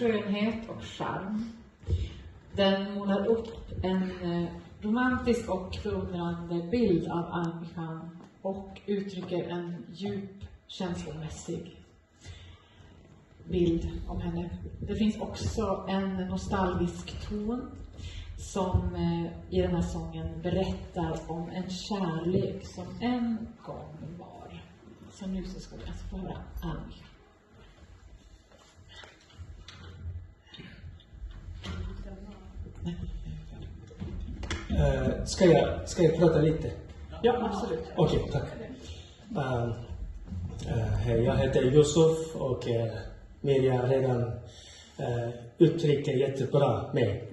skönhet och charm. Den målar upp en romantisk och förundrande bild av Alm Khan och uttrycker en djup känslomässig bild om henne. Det finns också en nostalgisk ton som i den här sången berättar om en kärlek som en gång var. Så nu så ska vi alltså få höra Alm Khan. Ska jag prata lite? Ja, absolut. Okej, tack. Hej, jag heter Yusuf och Miriam redan uttrycker jättebra mig.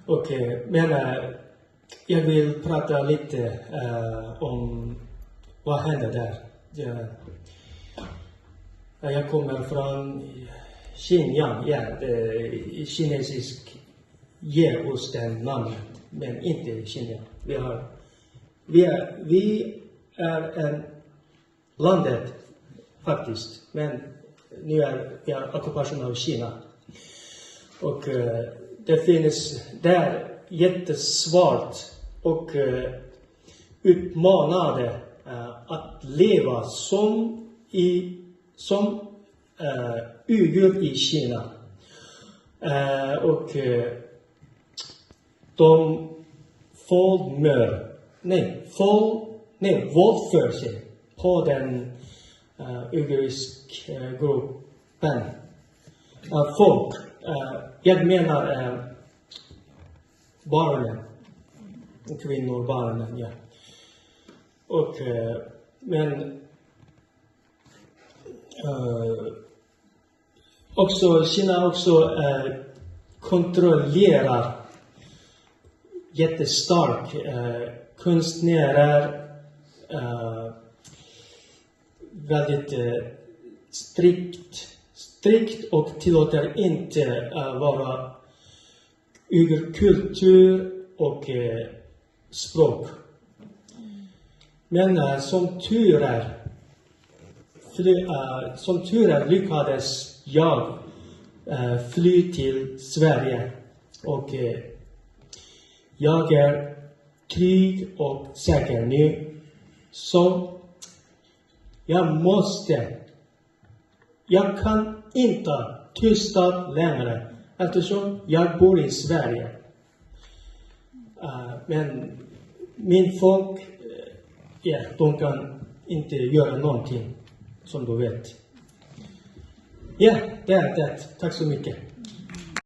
Och, men jag vill prata lite om vad händer där. Jag kommer från Xinjiang, kinesisk ger oss den namnet, men inte Xinjiang. Vi är en landet faktiskt, men nu är vi ockupation av Kina. Och det finns där jättesvårt och utmanande att leva som uigur i Kina. Och de våldför sig på den uiguriska gruppen folk. Jag menar barnen, kvinnor, barnen, ja. Och men också Kina också kontrollerar jättestark konstnärer, väldigt strikt och tillåter inte vara uigurkultur och språk. Men som tur är lyckades jag fly till Sverige och jag är trygg och säker nu. Så jag kan inte tysta längre eftersom jag bor i Sverige. Men min folk, de kan inte göra någonting som du vet. Ja, det är det. Tack så mycket.